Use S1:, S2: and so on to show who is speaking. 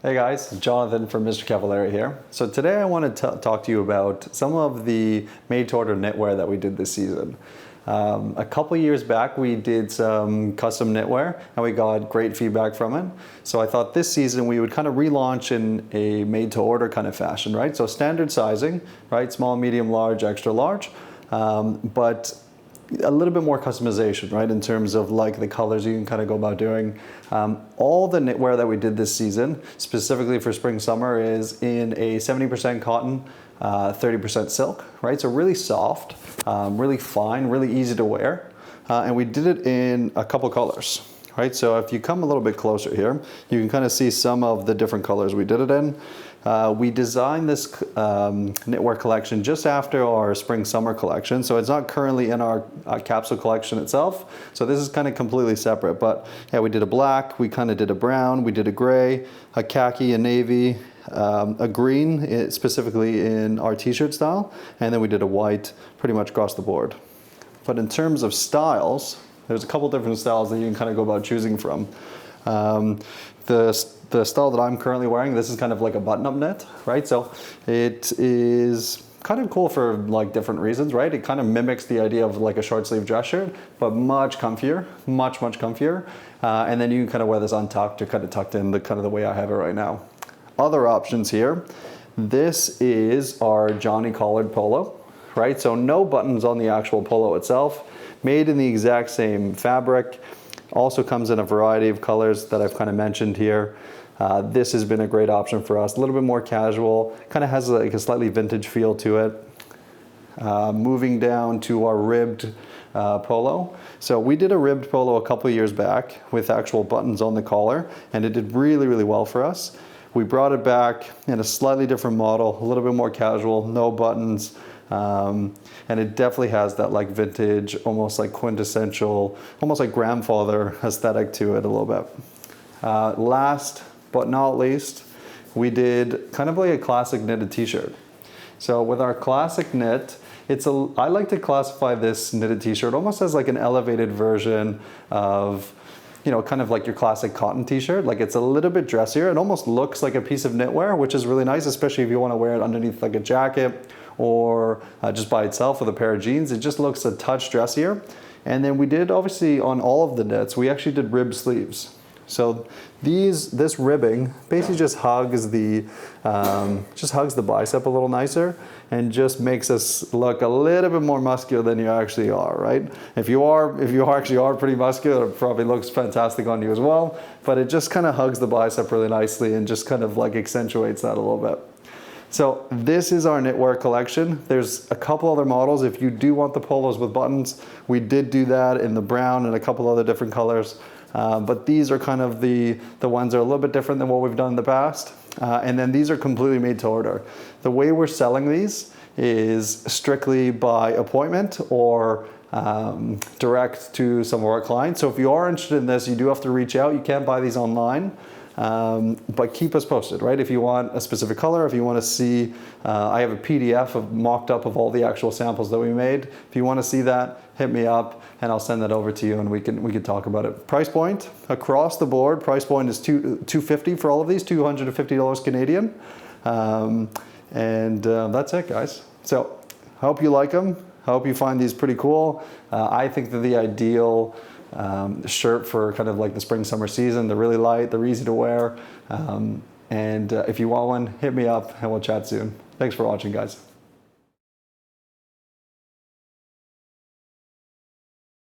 S1: Hey guys, Jonathan from Mr. Cavaliere here. So today I want to talk to you about some of the made-to-order knitwear that we did this season. A couple years back we did some custom knitwear and we got great feedback from it. So I thought this season we would kind of relaunch in a made-to-order kind of fashion, right? So standard sizing, right? Small, medium, large, extra large, but a little bit more customization, right? In terms of like the colors you can kind of go about doing. All the knitwear that we did this season, specifically for spring summer, is in a 70% cotton, 30% silk, right? So really soft, really fine, really easy to wear. And we did it in a couple colors, right? So if you come a little bit closer here, you can kind of see some of the different colors we did it in. We designed this knitwear collection just after our spring summer collection, so it's not currently in our capsule collection itself, so this is kind of completely separate. But yeah, we did a black, we kind of did a brown, we did a gray, a khaki, a navy, a green, specifically in our t-shirt style, and then we did a white pretty much across the board. But in terms of styles, there's a couple different styles that you can kind of go about choosing from. The style that I'm currently wearing, this is kind of like a button-up knit, right? So it is kind of cool for like different reasons, right? It kind of mimics the idea of like a short sleeve dress shirt, but much comfier, much comfier. And then you can kind of wear this untucked or kind of tucked in, the way I have it right now. Other options here. This is our Johnny collared polo, right? So no buttons on the actual polo itself, made in the exact same fabric. Also comes in a variety of colors that I've kind of mentioned here. This has been a great option for us. A little bit more casual, kind of has like a slightly vintage feel to it. Moving down to our ribbed polo. So we did a ribbed polo a couple years back with actual buttons on the collar, and it did really well for us. We brought it back in a slightly different model, a little bit more casual, no buttons. And it definitely has that like vintage, almost like quintessential, almost like grandfather aesthetic to it a little bit. Last but not least, we did kind of like a classic knitted t-shirt. So with our classic knit, I like to classify this knitted t-shirt almost as like an elevated version of, you know, kind of like your classic cotton t-shirt. Like it's a little bit dressier. It almost looks like a piece of knitwear, which is really nice, especially if you want to wear it underneath like a jacket or just by itself with a pair of jeans. It just looks a touch dressier. And then we did, obviously, on all of the knits, we actually did rib sleeves. So this ribbing basically just hugs the bicep a little nicer and just makes us look a little bit more muscular than you actually are, right? If you actually are pretty muscular, it probably looks fantastic on you as well, but it just kind of hugs the bicep really nicely and just kind of like accentuates that a little bit. So this is our knitwear collection. There's a couple other models. If you do want the polos with buttons, we did do that in the brown and a couple other different colors. But these are kind of the ones that are a little bit different than what we've done in the past. And then these are completely made to order. The way we're selling these is strictly by appointment or direct to some of our clients. So if you are interested in this, you do have to reach out. You can't buy these online. But keep us posted, right? If you want a specific color, if you want to see, I have a PDF mocked up of all the actual samples that we made. If you want to see that, hit me up and I'll send that over to you and we can talk about it. Price point across the board, price point is $250 for all of these, $250 Canadian. That's it, guys. So I hope you like them. I hope you find these pretty cool. I think they're the ideal shirt for kind of like the spring summer season. They're really light, they're easy to wear, and if you want one, hit me up and we'll chat soon. Thanks for watching, guys.